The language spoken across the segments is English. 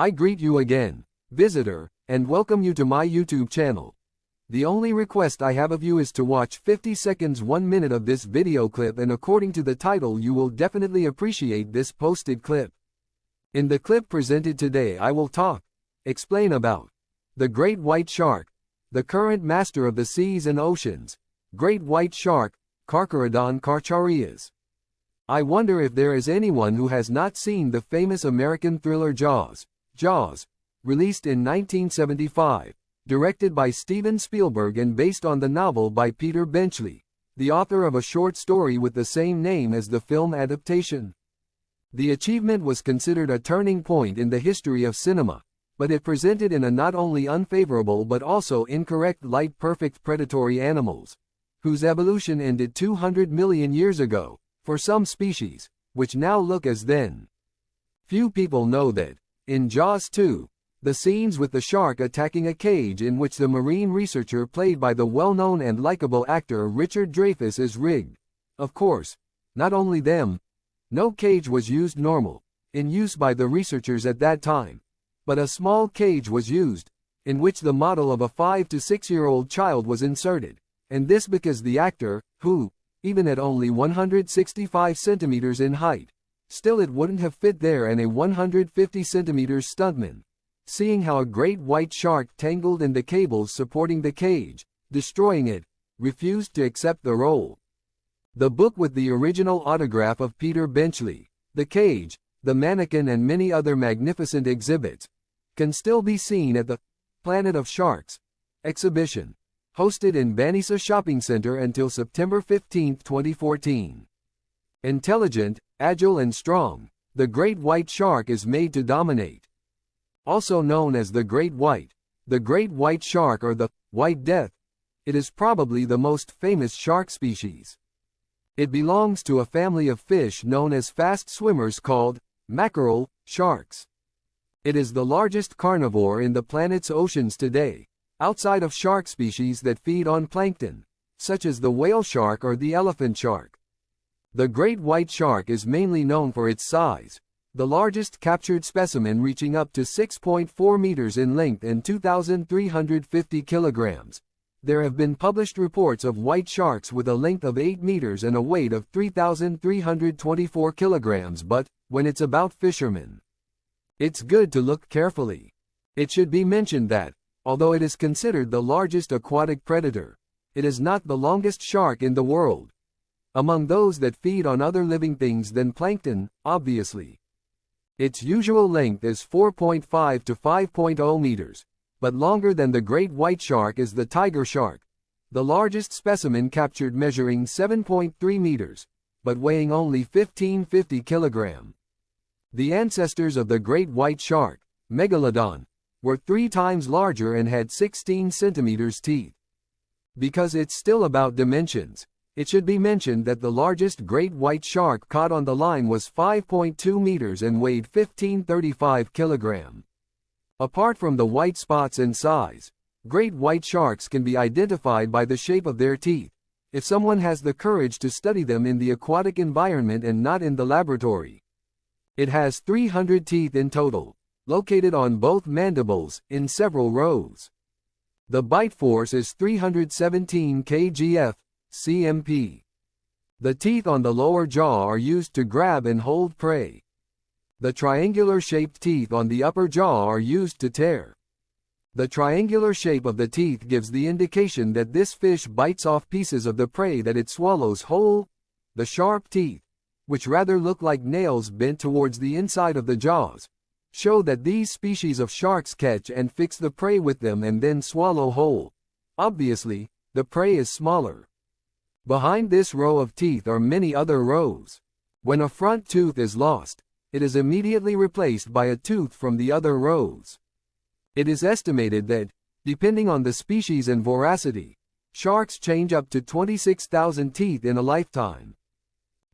I greet you again, visitor, and welcome you to my YouTube channel. The only request I have of you is to watch 50 seconds 1 minute of this video clip, and according to the title you will definitely appreciate this posted clip. In the clip presented today I will explain about the great white shark, the current master of the seas and oceans, great white shark, Carcharodon carcharias. I wonder if there is anyone who has not seen the famous American thriller Jaws, released in 1975, directed by Steven Spielberg and based on the novel by Peter Benchley, the author of a short story with the same name as the film adaptation. The achievement was considered a turning point in the history of cinema, but it presented in a not only unfavorable but also incorrect light perfect predatory animals, whose evolution ended 200 million years ago, for some species, which now look as then. Few people know that, in Jaws 2, the scenes with the shark attacking a cage in which the marine researcher played by the well-known and likable actor Richard Dreyfuss is rigged. Of course, not only them. No cage was used normal, in use by the researchers at that time, but a small cage was used, in which the model of a 5 to 6-year-old child was inserted, and this because the actor, who, even at only 165 centimeters in height, still it wouldn't have fit there, and a 150 centimeters stuntman, seeing how a great white shark tangled in the cables supporting the cage, destroying it, refused to accept the role. The book with the original autograph of Peter Benchley, the cage, the mannequin and many other magnificent exhibits, can still be seen at the Planet of Sharks exhibition, hosted in Banisa Shopping Center until September 15, 2014. Intelligent, agile and strong, the great white shark is made to dominate. Also known as the great white shark or the White Death, it is probably the most famous shark species. It belongs to a family of fish known as fast swimmers called mackerel sharks. It is the largest carnivore in the planet's oceans today, outside of shark species that feed on plankton, such as the whale shark or the elephant shark. The great white shark is mainly known for its size, the largest captured specimen reaching up to 6.4 meters in length and 2,350 kilograms. There have been published reports of white sharks with a length of 8 meters and a weight of 3,324 kilograms, but, when it's about fishermen, it's good to look carefully. It should be mentioned that, although it is considered the largest aquatic predator, it is not the longest shark in the world. Among those that feed on other living things than plankton, obviously. Its usual length is 4.5 to 5.0 meters, but longer than the great white shark is the tiger shark, the largest specimen captured measuring 7.3 meters, but weighing only 1,550 kilograms. The ancestors of the great white shark, Megalodon, were 3 times larger and had 16 centimeters teeth. Because it's still about dimensions, it should be mentioned that the largest great white shark caught on the line was 5.2 meters and weighed 1,535 kilograms. Apart from the white spots and size, great white sharks can be identified by the shape of their teeth, if someone has the courage to study them in the aquatic environment and not in the laboratory. It has 300 teeth in total, located on both mandibles, in several rows. The bite force is 317 kgf/cmp. The teeth on the lower jaw are used to grab and hold prey. The triangular-shaped teeth on the upper jaw are used to tear. The triangular shape of the teeth gives the indication that this fish bites off pieces of the prey that it swallows whole. The sharp teeth, which rather look like nails bent towards the inside of the jaws, show that these species of sharks catch and fix the prey with them and then swallow whole. Obviously, the prey is smaller. Behind this row of teeth are many other rows. When a front tooth is lost, it is immediately replaced by a tooth from the other rows. It is estimated that, depending on the species and voracity, sharks change up to 26,000 teeth in a lifetime.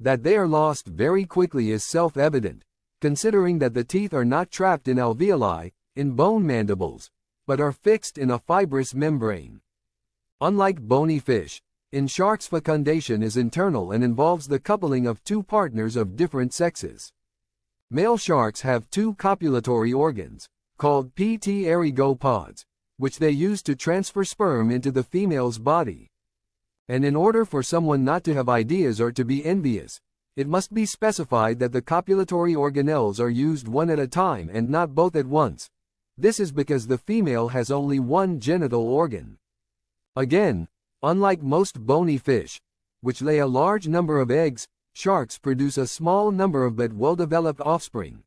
That they are lost very quickly is self-evident, considering that the teeth are not trapped in alveoli, in bone mandibles, but are fixed in a fibrous membrane. Unlike bony fish, in sharks fecundation is internal and involves the coupling of 2 partners of different sexes. Male sharks have 2 copulatory organs, called pterygopods, which they use to transfer sperm into the female's body. And in order for someone not to have ideas or to be envious, it must be specified that the copulatory organelles are used one at a time and not both at once. This is because the female has only one genital organ. Again, unlike most bony fish, which lay a large number of eggs, sharks produce a small number of but well-developed offspring.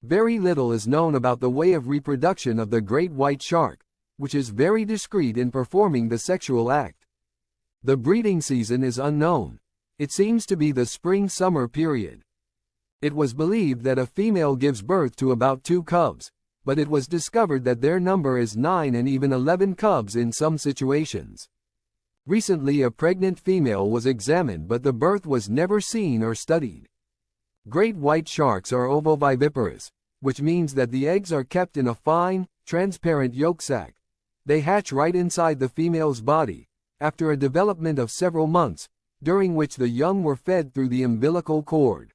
Very little is known about the way of reproduction of the great white shark, which is very discreet in performing the sexual act. The breeding season is unknown. It seems to be the spring-summer period. It was believed that a female gives birth to about 2 cubs, but it was discovered that their number is 9 and even 11 cubs in some situations. Recently a pregnant female was examined but the birth was never seen or studied. Great white sharks are ovoviviparous, which means that the eggs are kept in a fine, transparent yolk sac. They hatch right inside the female's body, after a development of several months, during which the young were fed through the umbilical cord.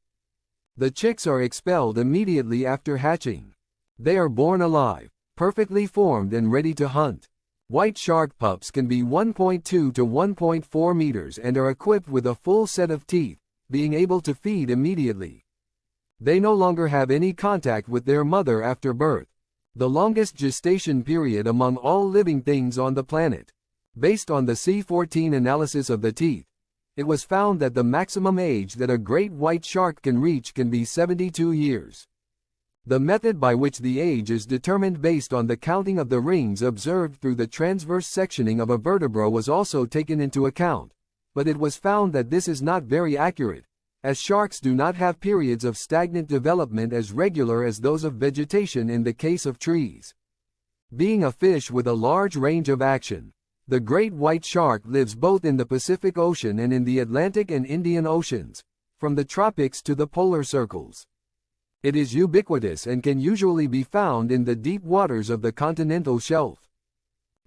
The chicks are expelled immediately after hatching. They are born alive, perfectly formed and ready to hunt. White shark pups can be 1.2 to 1.4 meters and are equipped with a full set of teeth, being able to feed immediately. They no longer have any contact with their mother after birth. The longest gestation period among all living things on the planet. Based on the C14 analysis of the teeth, it was found that the maximum age that a great white shark can reach can be 72 years. The method by which the age is determined based on the counting of the rings observed through the transverse sectioning of a vertebra was also taken into account, but it was found that this is not very accurate, as sharks do not have periods of stagnant development as regular as those of vegetation in the case of trees. Being a fish with a large range of action, the great white shark lives both in the Pacific Ocean and in the Atlantic and Indian Oceans, from the tropics to the polar circles. It is ubiquitous and can usually be found in the deep waters of the continental shelf.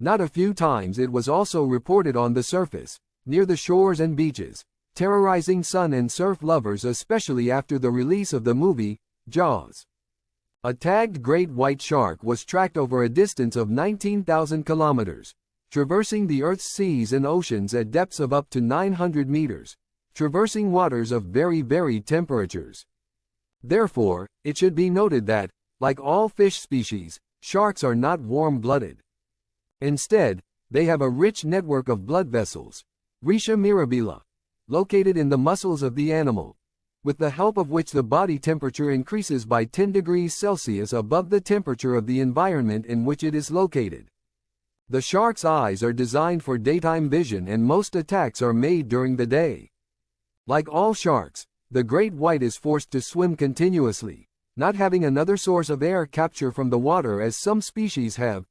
Not a few times it was also reported on the surface, near the shores and beaches, terrorizing sun and surf lovers especially after the release of the movie, Jaws. A tagged great white shark was tracked over a distance of 19,000 kilometers, traversing the Earth's seas and oceans at depths of up to 900 meters, traversing waters of very varied temperatures. Therefore, it should be noted that, like all fish species, sharks are not warm-blooded. Instead, they have a rich network of blood vessels, rhetia mirabilia, located in the muscles of the animal, with the help of which the body temperature increases by 10 degrees Celsius above the temperature of the environment in which it is located. The shark's eyes are designed for daytime vision and most attacks are made during the day. Like all sharks, the great white is forced to swim continuously, not having another source of air capture from the water as some species have,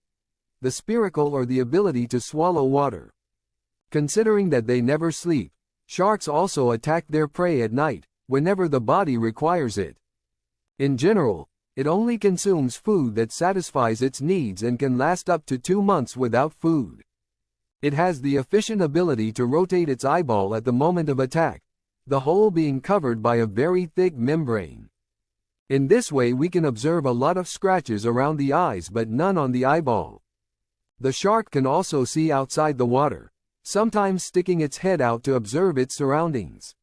the spiracle or the ability to swallow water. Considering that they never sleep, sharks also attack their prey at night, whenever the body requires it. In general, it only consumes food that satisfies its needs and can last up to 2 months without food. It has the efficient ability to rotate its eyeball at the moment of attack, the whole being covered by a very thick membrane. In this way we can observe a lot of scratches around the eyes but none on the eyeball. The shark can also see outside the water, sometimes sticking its head out to observe its surroundings.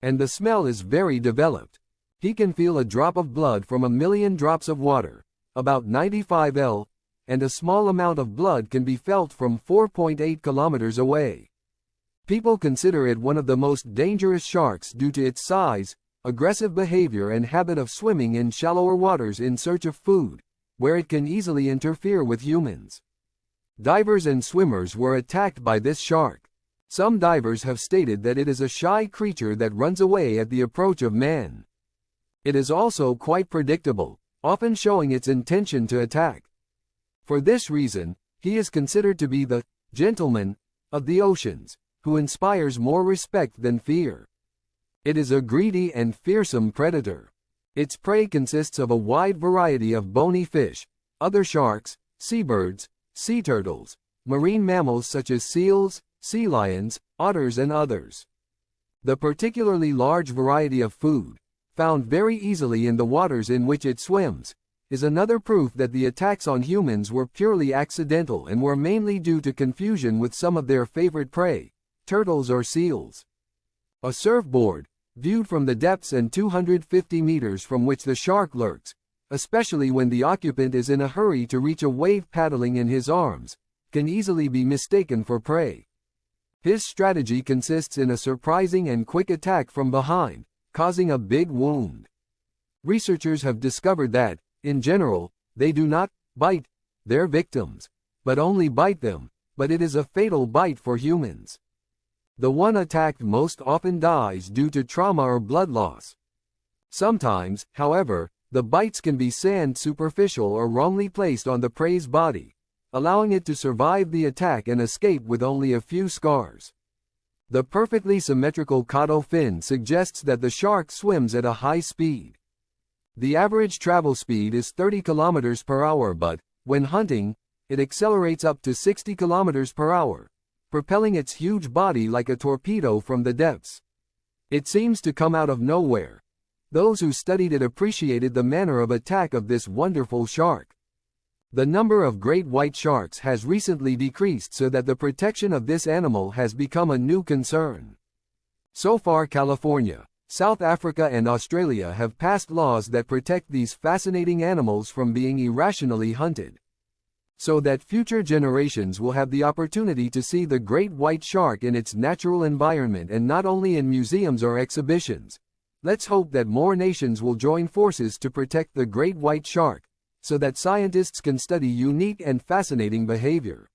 And the smell is very developed. He can feel a drop of blood from 1,000,000 drops of water, about 95 L, and a small amount of blood can be felt from 4.8 kilometers away. People consider it one of the most dangerous sharks due to its size, aggressive behavior and habit of swimming in shallower waters in search of food, where it can easily interfere with humans. Divers and swimmers were attacked by this shark. Some divers have stated that it is a shy creature that runs away at the approach of man. It is also quite predictable, often showing its intention to attack. For this reason, he is considered to be the gentleman of the oceans, who inspires more respect than fear. It is a greedy and fearsome predator. Its prey consists of a wide variety of bony fish, other sharks, seabirds, sea turtles, marine mammals such as seals, sea lions, otters and others. The particularly large variety of food, found very easily in the waters in which it swims, is another proof that the attacks on humans were purely accidental and were mainly due to confusion with some of their favorite prey, turtles or seals. A surfboard, viewed from the depths and 250 meters from which the shark lurks, especially when the occupant is in a hurry to reach a wave paddling in his arms, can easily be mistaken for prey. His strategy consists in a surprising and quick attack from behind, causing a big wound. Researchers have discovered that, in general, they do not bite their victims, but only bite them, but it is a fatal bite for humans. The one attacked most often dies due to trauma or blood loss. Sometimes, however, the bites can be sand superficial or wrongly placed on the prey's body, allowing it to survive the attack and escape with only a few scars. The perfectly symmetrical caudal fin suggests that the shark swims at a high speed. The average travel speed is 30 km per hour, but, when hunting, it accelerates up to 60 km per hour, propelling its huge body like a torpedo from the depths. It seems to come out of nowhere. Those who studied it appreciated the manner of attack of this wonderful shark. The number of great white sharks has recently decreased so that the protection of this animal has become a new concern. So far, California, South Africa and Australia have passed laws that protect these fascinating animals from being irrationally hunted, so that future generations will have the opportunity to see the great white shark in its natural environment and not only in museums or exhibitions. Let's hope that more nations will join forces to protect the great white shark, so that scientists can study unique and fascinating behavior.